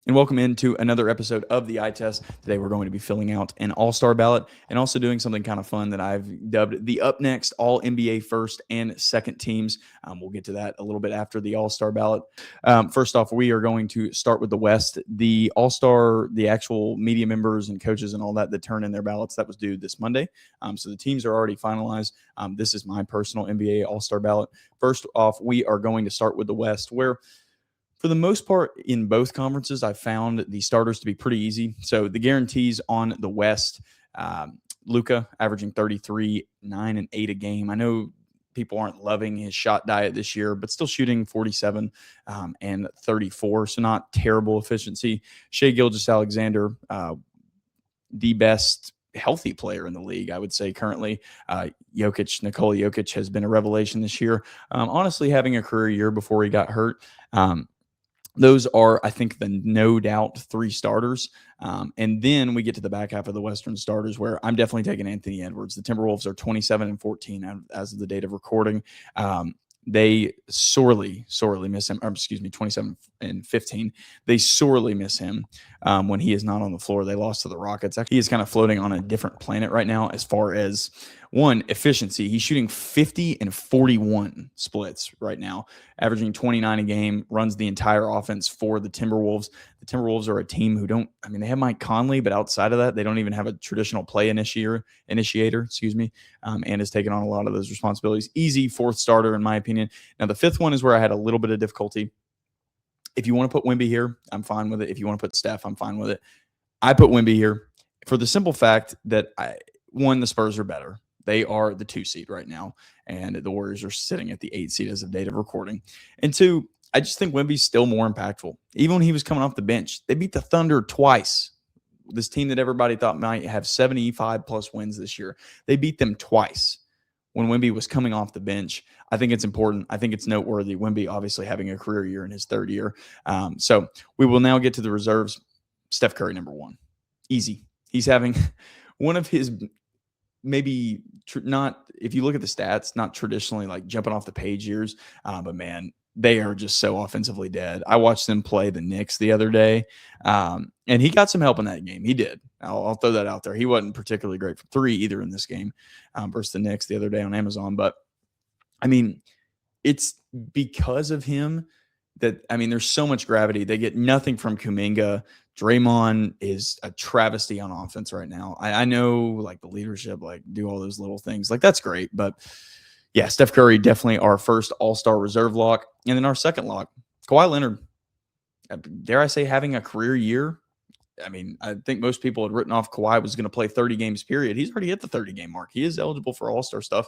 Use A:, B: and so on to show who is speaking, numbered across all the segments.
A: And welcome into another episode of the Eye Test. Today we're going to be filling out an all-star ballot and also doing something kind of fun that I've dubbed the Up Next All NBA First and Second Teams. We'll get to that a little bit after the all-star ballot. First off, we are going to start with the West. The all-star, the actual media members and coaches and all that turn in their ballots, that was due this Monday. So the teams are already finalized. This is my personal NBA all-star ballot. First off, we are going to start with the West, where for the most part, in both conferences, I found the starters to be pretty easy. So the guarantees on the West, Luka averaging 33, 9, and 8 a game. I know people aren't loving his shot diet this year, but still shooting 47 and 34, so not terrible efficiency. Shai Gilgeous-Alexander, the best healthy player in the league, I would say currently. Nikola Jokic has been a revelation this year. Honestly, having a career year before he got hurt. Those are, I think, the no doubt three starters. And then we get to the back half of the Western starters where I'm definitely taking Anthony Edwards. The Timberwolves are 27-14 as of the date of recording. They sorely miss him. 27-15. They sorely miss him when he is not on the floor. They lost to the Rockets. He is kind of floating on a different planet right now as far as one, efficiency. He's shooting 50 and 41 splits right now, averaging 29 a game, runs the entire offense for the Timberwolves. The Timberwolves are a team who they have Mike Conley, but outside of that, they don't even have a traditional play initiator, and has taken on a lot of those responsibilities. Easy fourth starter, in my opinion. Now, the fifth one is where I had a little bit of difficulty. If you want to put Wemby here, I'm fine with it. If you want to put Steph, I'm fine with it. I put Wemby here for the simple fact that, the Spurs are better. They are the 2 seed right now, and the Warriors are sitting at the 8 seed as of date of recording. And 2, I just think Wemby's still more impactful. Even when he was coming off the bench, they beat the Thunder twice. This team that everybody thought might have 75-plus wins this year, they beat them twice when Wemby was coming off the bench. I think it's important. I think it's noteworthy. Wemby obviously having a career year in his third year. So we will now get to the reserves. Steph Curry, number 1. Easy. He's having one of his maybe not, if you look at the stats, not traditionally like jumping off the page years, but man, they are just so offensively dead. I watched them play the Knicks the other day, and he got some help in that game. He did. I'll throw that out there. He wasn't particularly great for 3 either in this game versus the Knicks the other day on Amazon. But, I mean, it's because of him that, there's so much gravity. They get nothing from Kuminga. Draymond is a travesty on offense right now. I know, like, the leadership, like, do all those little things. Like, that's great. But, yeah, Steph Curry, definitely our first all-star reserve lock. And then our second lock, Kawhi Leonard, dare I say, having a career year. I think most people had written off Kawhi was going to play 30 games, period. He's already hit the 30-game mark. He is eligible for all-star stuff.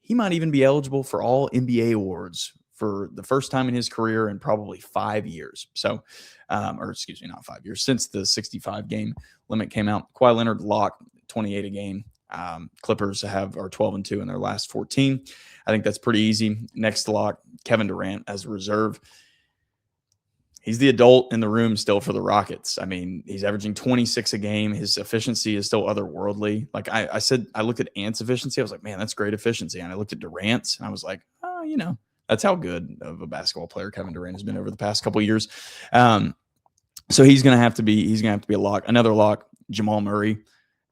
A: He might even be eligible for all NBA awards for the first time in his career in probably 5 years. So, not 5 years, since the 65-game limit came out. Kawhi Leonard lock, 28 a game. Clippers are 12-2 in their last 14. I think that's pretty easy. Next lock, Kevin Durant as a reserve. He's the adult in the room still for the Rockets. He's averaging 26 a game. His efficiency is still otherworldly. Like I said, I looked at Ant's efficiency. I was like, man, that's great efficiency. And I looked at Durant's and I was like, that's how good of a basketball player Kevin Durant has been over the past couple of years. So he's going to have to be a lock. Another lock, Jamal Murray.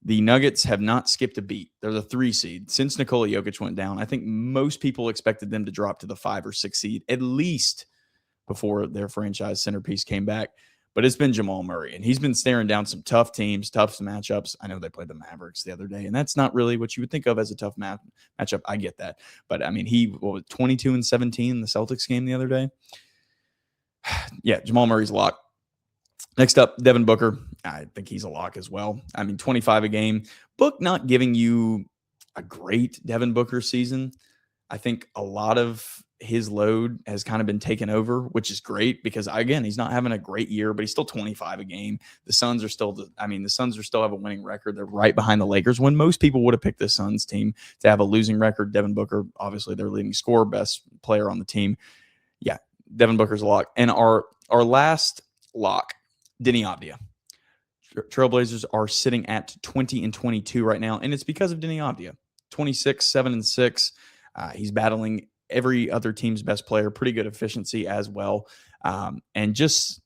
A: The Nuggets have not skipped a beat. They're the 3 seed. Since Nikola Jokic went down, I think most people expected them to drop to the 5 or 6 seed, at least before their franchise centerpiece came back. But it's been Jamal Murray, and he's been staring down some tough teams, tough matchups. I know they played the Mavericks the other day, and that's not really what you would think of as a tough matchup. I get that. But, he was 22-17 in the Celtics game the other day. Yeah, Jamal Murray's a lock. Next up, Devin Booker. I think he's a lock as well. 25 a game. Book not giving you a great Devin Booker season. I think a lot of his load has kind of been taken over, which is great because, again, he's not having a great year, but he's still 25 a game. The Suns are still have a winning record. They're right behind the Lakers. When most people would have picked the Suns team to have a losing record, Devin Booker, obviously their leading scorer, best player on the team. Yeah, Devin Booker's a lock. And our last lock, Deni Avdija. Trailblazers are sitting at 20-22 right now, and it's because of Deni Avdija. 26, 7-6. He's battling every other team's best player, pretty good efficiency as well. And just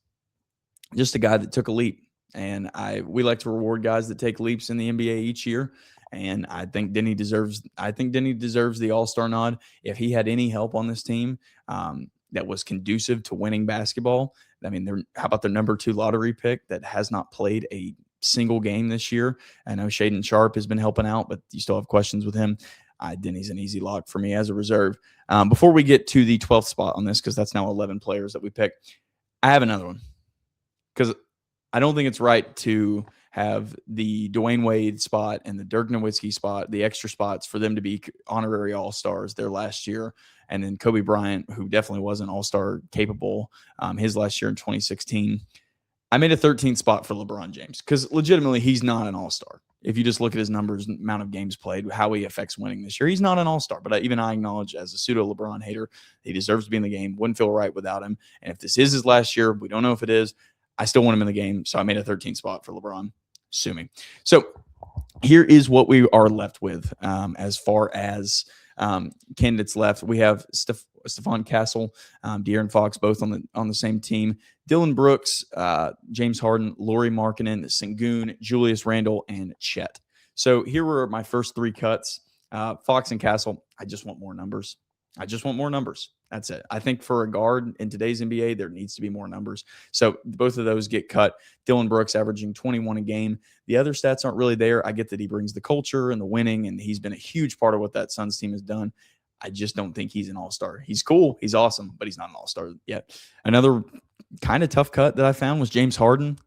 A: just a guy that took a leap. And we like to reward guys that take leaps in the NBA each year. And I think Denny deserves the All-Star nod. If he had any help on this team that was conducive to winning basketball, I mean, how about their number 2 lottery pick that has not played a single game this year? I know Shaedon Sharpe has been helping out, but you still have questions with him. Denny's an easy lock for me as a reserve. Before we get to the 12th spot on this, because that's now 11 players that we pick, I have another one. Because I don't think it's right to have the Dwayne Wade spot and the Dirk Nowitzki spot, the extra spots for them to be honorary All-Stars their last year. And then Kobe Bryant, who definitely wasn't All-Star capable his last year in 2016. I made a 13th spot for LeBron James because legitimately he's not an All-Star. If you just look at his numbers, amount of games played, how he affects winning this year, he's not an All-Star. But even I acknowledge as a pseudo LeBron hater, he deserves to be in the game. Wouldn't feel right without him. And if this is his last year, we don't know if it is. I still want him in the game, so I made a 13th spot for LeBron. Sue me. So here is what we are left with as far as candidates left. We have Stephon Castle, De'Aaron Fox, both on the same team. Dylan Brooks, James Harden, Lauri Markkanen, Sengun, Julius Randle, and Chet. So here were my first 3 cuts. Fox and Castle, I just want more numbers. That's it. I think for a guard in today's NBA, there needs to be more numbers. So both of those get cut. Dylan Brooks averaging 21 a game. The other stats aren't really there. I get that he brings the culture and the winning, and he's been a huge part of what that Suns team has done. I just don't think he's an All-Star. He's cool. He's awesome, but he's not an All-Star yet. Another kind of tough cut that I found was James Harden,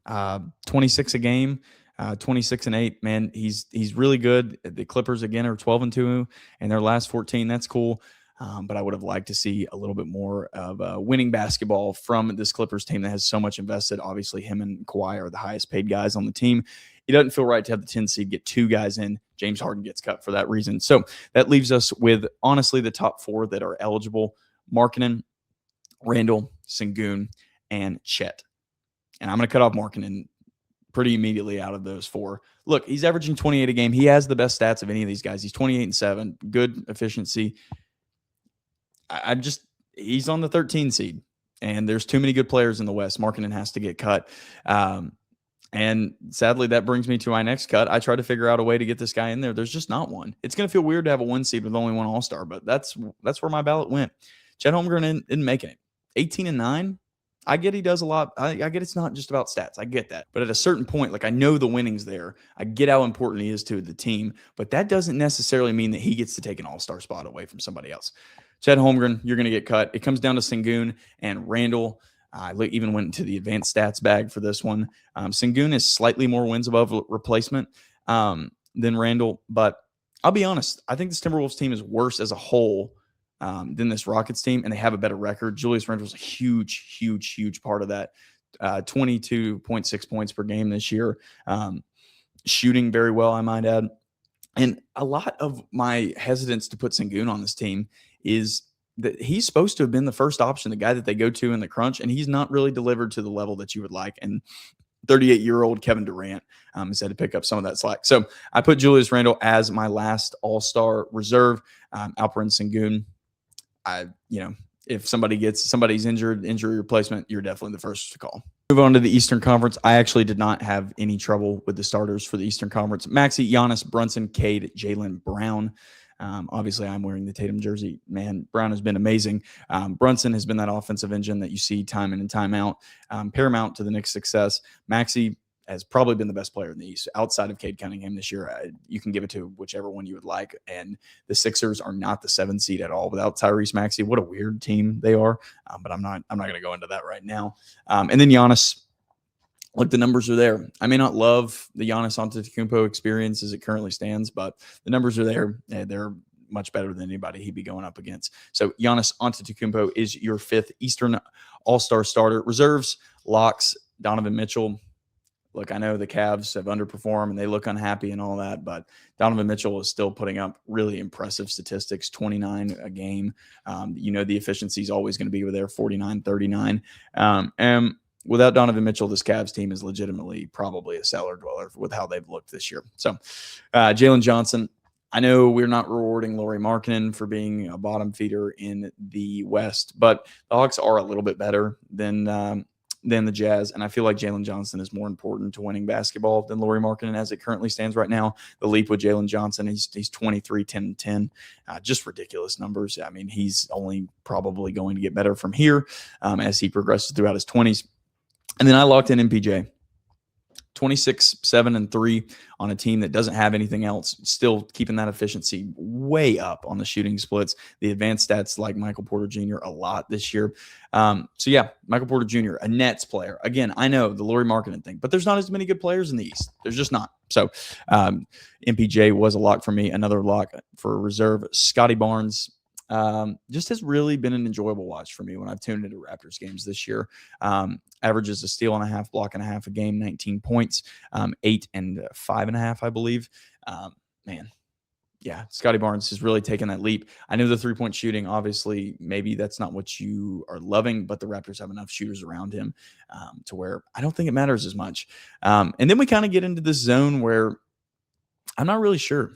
A: 26 a game. 26-8, man, he's really good. The Clippers again are 12-2 in their last 14. That's cool. But I would have liked to see a little bit more of winning basketball from this Clippers team that has so much invested. Obviously, him and Kawhi are the highest paid guys on the team. It doesn't feel right to have the 10 seed get 2 guys in. James Harden gets cut for that reason. So that leaves us with, honestly, the top 4 that are eligible: Markkanen, Randle, Sengun, and Chet. And I'm going to cut off Markkanen pretty immediately out of those 4. Look, he's averaging 28 a game. He has the best stats of any of these guys. He's 28-7, good efficiency. He's on the 13 seed, and there's too many good players in the West. Markkanen has to get cut. And sadly, that brings me to my next cut. I tried to figure out a way to get this guy in there. There's just not one. It's going to feel weird to have a 1 seed with only 1 All-Star, but that's where my ballot went. Chet Holmgren didn't make it. 18-9. I get he does a lot. I get it's not just about stats. I get that. But at a certain point, like, I know the winning's there. I get how important he is to the team, but that doesn't necessarily mean that he gets to take an All-Star spot away from somebody else. Chet Holmgren, you're going to get cut. It comes down to Sengun and Randle. I even went into the advanced stats bag for this one. Sengun is slightly more wins above replacement than Randle, but I'll be honest. I think this Timberwolves team is worse as a whole than this Rockets team, and they have a better record. Julius Randle was a huge, huge, huge part of that. 22.6 points per game this year. Shooting very well, I might add. And a lot of my hesitance to put Sengun on this team is that he's supposed to have been the first option, the guy that they go to in the crunch, and he's not really delivered to the level that you would like. And 38-year-old Kevin Durant has had to pick up some of that slack. So I put Julius Randle as my last All-Star reserve. Alperen Sengun, if somebody's injury replacement, you're definitely the first to call. Move on to the Eastern Conference. I actually did not have any trouble with the starters for the Eastern Conference. Maxey, Giannis, Brunson, Cade, Jaylen Brown. Obviously, I'm wearing the Tatum jersey. Man, Brown has been amazing. Brunson has been that offensive engine that you see time in and time out. Paramount to the Knicks' success. Maxey has probably been the best player in the East outside of Cade Cunningham this year. You can give it to whichever one you would like. And the Sixers are not the 7th seed at all without Tyrese Maxey. What a weird team they are. But I'm not going to go into that right now. And then Giannis. Look, the numbers are there. I may not love the Giannis Antetokounmpo experience as it currently stands, but the numbers are there. They're much better than anybody he'd be going up against. So Giannis Antetokounmpo is your 5th Eastern All-Star starter. Reserves, locks, Donovan Mitchell. Look, I know the Cavs have underperformed and they look unhappy and all that, but Donovan Mitchell is still putting up really impressive statistics, 29 a game. The efficiency is always going to be there, 49, 39. And without Donovan Mitchell, this Cavs team is legitimately probably a cellar dweller with how they've looked this year. So Jalen Johnson, I know we're not rewarding Lauri Markkanen for being a bottom feeder in the West, but the Hawks are a little bit better than than the Jazz, and I feel like Jalen Johnson is more important to winning basketball than Lauri Markkanen as it currently stands right now. The leap with Jalen Johnson, he's 23, 10, and 10. Just ridiculous numbers. I mean, he's only probably going to get better from here as he progresses throughout his 20s. And then I locked in MPJ. 26, 7, and 3 on a team that doesn't have anything else, still keeping that efficiency way up on the shooting splits. The advanced stats like Michael Porter Jr. a lot this year. So yeah, Michael Porter Jr., a Nets player. Again, I know the Lauri Markkanen thing, but there's not as many good players in the East. There's just not. So MPJ was a lock for me. Another lock for reserve, Scotty Barnes. Just has really been an enjoyable watch for me when I've tuned into Raptors games this year. Averages a steal and a half, block and a half a game, 19 points, 8 and 5.5, I believe. Man, yeah, Scotty Barnes has really taken that leap. I know the three-point shooting, obviously, maybe that's not what you are loving, but the Raptors have enough shooters around him to where I don't think it matters as much. And then we kind of get into this zone where I'm not really sure.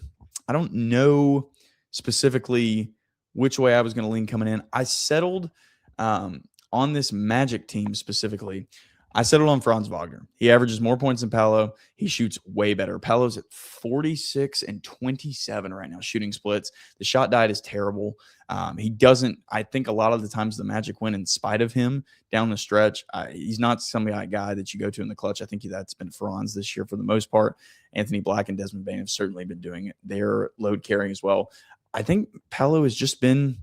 A: I don't know specifically which way I was going to lean coming in. I settled on this Magic team specifically. I settled on Franz Wagner. He averages more points than Paolo. He shoots way better. Paolo's at 46 and 27 right now, shooting splits. The shot diet is terrible. He doesn't, I think a lot of the times the Magic win in spite of him down the stretch. He's not some guy that you go to in the clutch. I think that's been Franz this year for the most part. Anthony Black and Desmond Bane have certainly been doing it. They're load carrying as well. I think Paolo has just been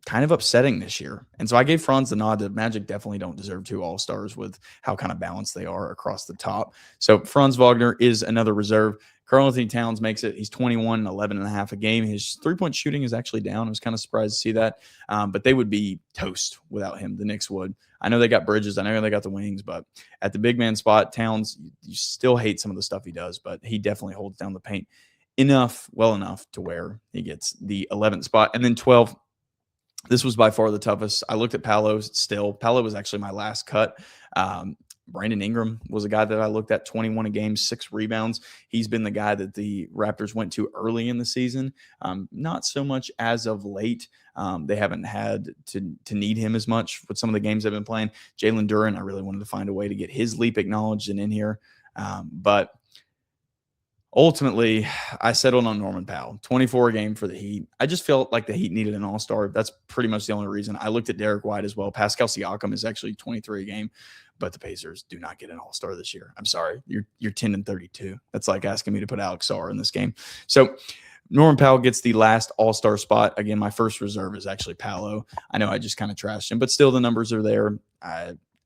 A: kind of upsetting this year. And so I gave Franz the nod. The Magic definitely don't deserve 2 All-Stars with how kind of balanced they are across the top. So Franz Wagner is another reserve. Karl-Anthony Towns makes it. He's 21 and 11.5 a game. His three-point shooting is actually down. I was kind of surprised to see that. But they would be toast without him. The Knicks would. I know they got Bridges. I know they got the wings. But at the big man spot, Towns, you still hate some of the stuff he does. But he definitely holds down the paint well enough to where he gets the 11th spot. And then 12, this was by far the toughest. I looked at Paolo still. Paolo was actually my last cut. Brandon Ingram was a guy that I looked at, 21 a game, 6 rebounds. He's been the guy that the Raptors went to early in the season. Not so much as of late. They haven't had to need him as much with some of the games they've been playing. Jalen Duren, I really wanted to find a way to get his leap acknowledged and in here. But ultimately, I settled on Norman Powell, 24 a game for the Heat. I just felt like the Heat needed an all-star. That's pretty much the only reason. I looked at Derek White as well. Pascal Siakam is actually 23 a game, but the Pacers do not get an all-star this year. I'm sorry. You're 10 and 32. That's like asking me to put Alex Sarr in this game. So Norman Powell gets the last all-star spot. Again, my first reserve is actually Paolo. I know I just kind of trashed him, but still the numbers are there.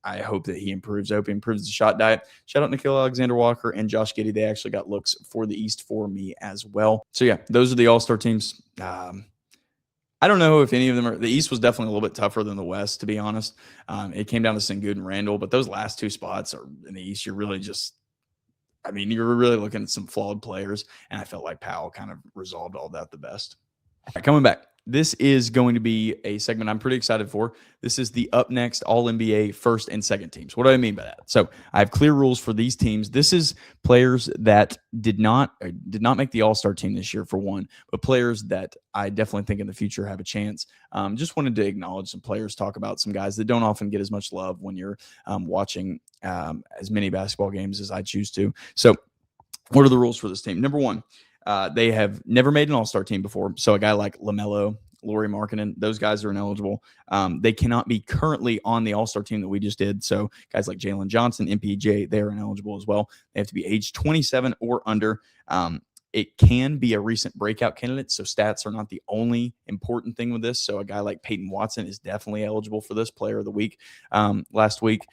A: I hope that he improves. I hope he improves the shot diet. Shout out Nickeil Alexander-Walker and Josh Giddey. They actually got looks for the East for me as well. So, yeah, those are the all-star teams. I don't know if any of them are – the East was definitely a little bit tougher than the West, to be honest. It came down to Sengun and Randall, but those last 2 spots are in the East. You're really just – I mean, you're really looking at some flawed players, and I felt like Powell kind of resolved all that the best. All right, coming back. This is going to be a segment I'm pretty excited for. This is the up next All-NBA first and second teams. What do I mean by that? So I have clear rules for these teams. This is players that did not make the All-Star team this year, for one, but players that I definitely think in the future have a chance. Just wanted to acknowledge some players, talk about some guys that don't often get as much love when you're watching as many basketball games as I choose to. So what are the rules for this team? Number one, they have never made an all-star team before. So a guy like LaMelo, Lauri Markkanen, those guys are ineligible. They cannot be currently on the all-star team that we just did. So guys like Jalen Johnson, MPJ, they're ineligible as well. They have to be age 27 or under. It can be a recent breakout candidate. So stats are not the only important thing with this. So a guy like Peyton Watson is definitely eligible for this player of the week last week.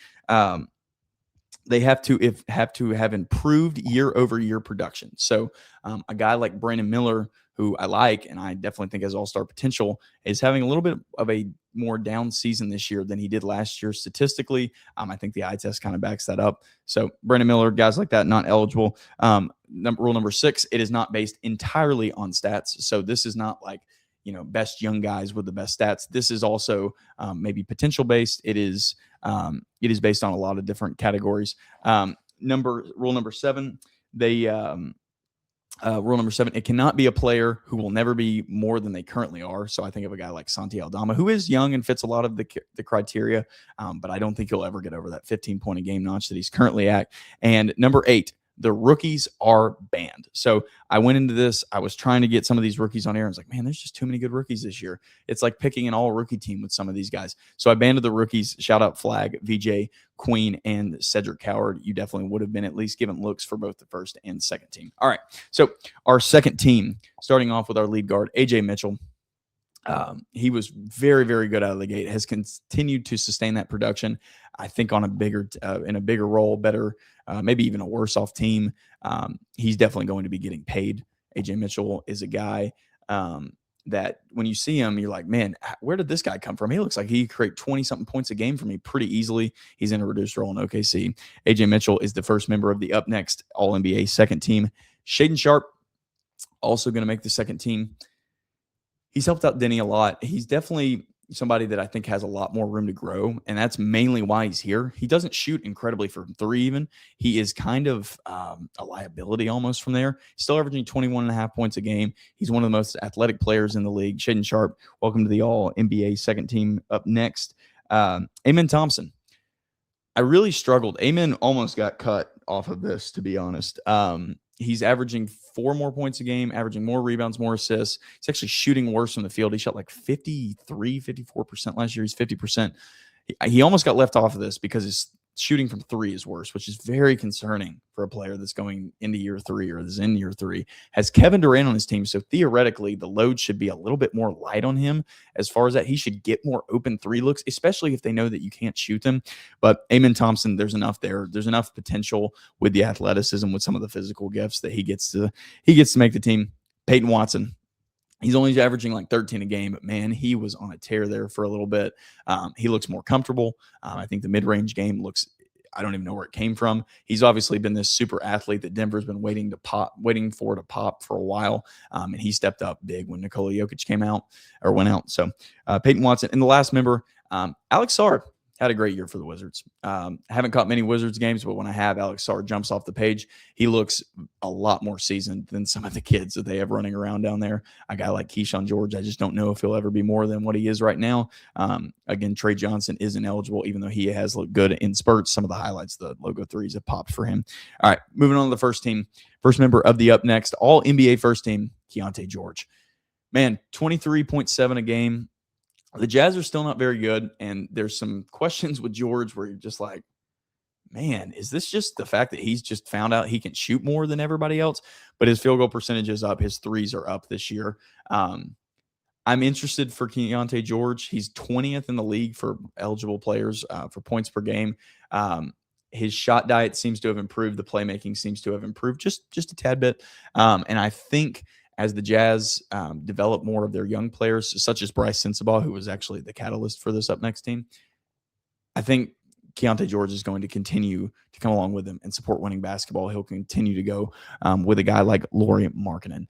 A: They have to have improved year-over-year production. So a guy like Brandon Miller, who I like and I definitely think has all-star potential, is having a little bit of a more down season this year than he did last year statistically. I think the eye test kind of backs that up. So Brandon Miller, guys like that, not eligible. Rule number 6, it is not based entirely on stats. So this is not like, best young guys with the best stats. This is also maybe potential based. It is based on a lot of different categories. Rule number 7, they Rule number 7, it cannot be a player who will never be more than they currently are. So I think of a guy like Santi Aldama, who is young and fits a lot of the criteria, but I don't think he'll ever get over that 15-point a game notch that he's currently at. And number 8, the rookies are banned. So I went into this, I was trying to get some of these rookies on air. I was like, man, there's just too many good rookies this year. It's like picking an all-rookie team with some of these guys. So I banned the rookies. Shout out Flag, VJ, Queen, and Cedric Coward. You definitely would have been at least given looks for both the first and second team. All right, so our second team, starting off with our lead guard, AJ Mitchell. He was very, very good out of the gate, has continued to sustain that production. I think on a bigger, in a bigger role, better, maybe even a worse off team. He's definitely going to be getting paid. AJ Mitchell is a guy that when you see him, you're like, man, where did this guy come from? He looks like he create 20-something points a game for me pretty easily. He's in a reduced role in OKC. AJ Mitchell is the first member of the up next All-NBA second team. Shaedon Sharpe also going to make the second team. He's helped out Denny a lot. He's definitely somebody that I think has a lot more room to grow, and that's mainly why he's here. He doesn't shoot incredibly from 3 even. He is kind of a liability almost from there. He's still averaging 21.5 points a game. He's one of the most athletic players in the league. Shaedon Sharpe, welcome to the All-NBA second team. Up next, Amen Thompson. I really struggled. Amen almost got cut off of this, to be honest. He's averaging 4 more points a game, averaging more rebounds, more assists. He's actually shooting worse from the field. He shot like 53, 54% last year. He's 50%. He almost got left off of this because his shooting from 3 is worse, which is very concerning for a player that's going into year 3 or is in year 3. Has Kevin Durant on his team, so theoretically the load should be a little bit more light on him as far as that. He should get more open 3 looks, especially if they know that you can't shoot them. But Amen Thompson, there's enough there. There's enough potential with the athleticism, with some of the physical gifts that he gets to make the team. Peyton Watson. He's only averaging like 13 a game, but man, he was on a tear there for a little bit. He looks more comfortable. I think the mid-range game looks, I don't even know where it came from. He's obviously been this super athlete that Denver's been waiting for to pop for a while. And he stepped up big when Nikola Jokic went out. So Peyton Watson. And the last member, Alex Sarr. Had a great year for the Wizards. Haven't caught many Wizards games, but when I have, Alex Sarr jumps off the page. He looks a lot more seasoned than some of the kids that they have running around down there. A guy like Keyshawn George, I just don't know if he'll ever be more than what he is right now. Again, Trey Johnson isn't eligible, even though he has looked good in spurts. Some of the highlights, the logo threes have popped for him. All right, moving on to the first team. First member of the up next, all NBA first team, Keontae George. Man, 23.7 a game. The Jazz are still not very good, and there's some questions with George where you're just like, man, is this just the fact that he's just found out he can shoot more than everybody else? But his field goal percentage is up. His threes are up this year. I'm interested for Keontae George. He's 20th in the league for eligible players for points per game. His shot diet seems to have improved. The playmaking seems to have improved just a tad bit. And I think as the Jazz develop more of their young players, such as Bryce Sensabaugh, who was actually the catalyst for this up next team, I think Keontae George is going to continue to come along with them and support winning basketball. He'll continue to go with a guy like Lauri Markkanen.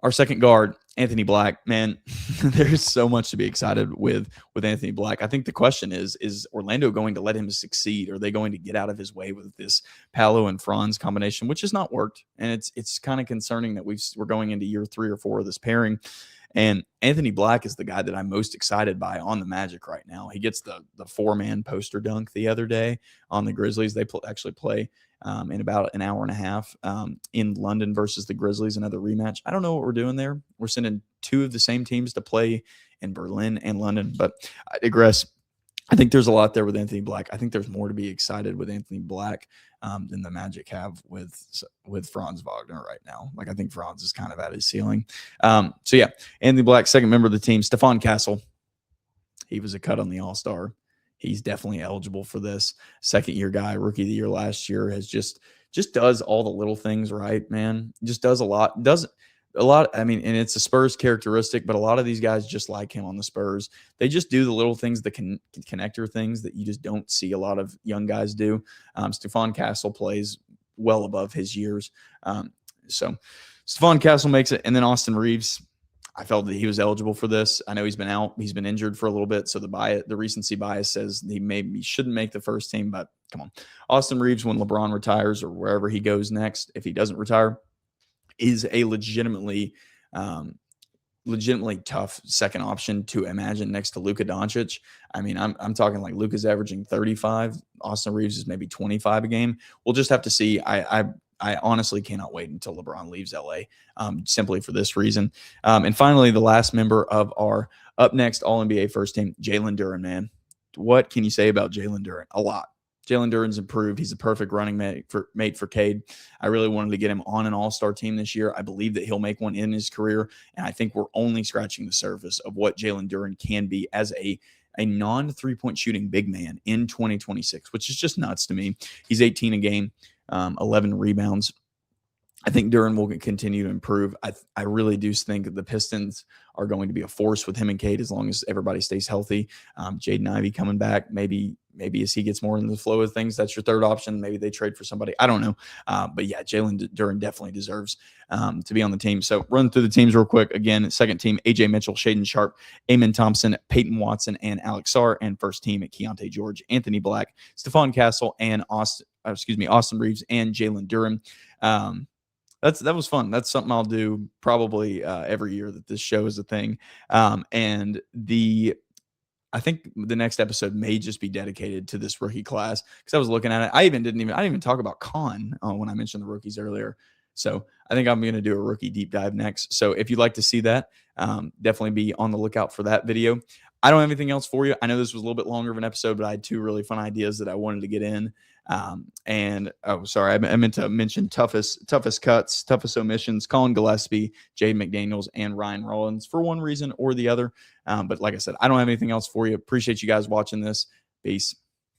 A: Our second guard, Anthony Black, man, there's so much to be excited with Anthony Black. I think the question is Orlando going to let him succeed? Are they going to get out of his way with this Paolo and Franz combination, which has not worked? And it's kind of concerning that we're going into year 3 or 4 of this pairing. And Anthony Black is the guy that I'm most excited by on the Magic right now. He gets the 4-man poster dunk the other day on the Grizzlies. They actually play in about an hour and a half in London versus the Grizzlies, another rematch. I don't know what we're doing there. We're sending 2 of the same teams to play in Berlin and London, but I digress. I think there's a lot there with Anthony Black. I think there's more to be excited with Anthony Black than the Magic have with Franz Wagner right now. Like, I think Franz is kind of at his ceiling. So yeah, Anthony Black, second member of the team. Stephon Castle, he was a cut on the All-Star. He's definitely eligible for this. Second-year guy, rookie of the year last year, has just does all the little things right, man. Just does a lot. Does a lot. I mean, and it's a Spurs characteristic, but a lot of these guys just like him on the Spurs. They just do the little things, the connector things that you just don't see a lot of young guys do. Stephon Castle plays well above his years. So Stephon Castle makes it. And then Austin Reeves, I felt that he was eligible for this. I know he's been out. He's been injured for a little bit. So the recency bias says he shouldn't make the first team, but come on. Austin Reeves, when LeBron retires or wherever he goes next, if he doesn't retire, is a legitimately tough second option to imagine next to Luka Doncic. I mean, I'm talking like Luka's averaging 35, Austin Reeves is maybe 25 a game. We'll just have to see. I honestly cannot wait until LeBron leaves LA, simply for this reason. And finally, the last member of our up next All NBA first team, Jalen Duren. Man, what can you say about Jalen Duren? A lot. Jalen Duren's improved. He's a perfect running mate for Cade. I really wanted to get him on an all-star team this year. I believe that he'll make one in his career, and I think we're only scratching the surface of what Jalen Duren can be as a non-3-point shooting big man in 2026, which is just nuts to me. He's 18 a game, 11 rebounds. I think Duren will continue to improve. I really do think the Pistons are going to be a force with him and Cade as long as everybody stays healthy. Jaden Ivey coming back, maybe as he gets more in the flow of things, that's your third option. Maybe they trade for somebody. I don't know. But yeah, Jalen Duren definitely deserves to be on the team. So run through the teams real quick. Again, second team, AJ Mitchell, Shaden Sharp, Amen Thompson, Peyton Watson, and Alex Sarr. And first team at Keontae George, Anthony Black, Stephon Castle, and Austin Reeves and Jalen Duren. That was fun. That's something I'll do probably every year that this show is a thing. And I think the next episode may just be dedicated to this rookie class because I was looking at it. I didn't even talk about Khan when I mentioned the rookies earlier. So I think I'm going to do a rookie deep dive next. So if you'd like to see that, definitely be on the lookout for that video. I don't have anything else for you. I know this was a little bit longer of an episode, but I had two really fun ideas that I wanted to get in. I meant to mention toughest cuts, toughest omissions, Colin Gillespie, Jade McDaniels, and Ryan Rollins for one reason or the other. But like I said, I don't have anything else for you. Appreciate you guys watching this. Peace.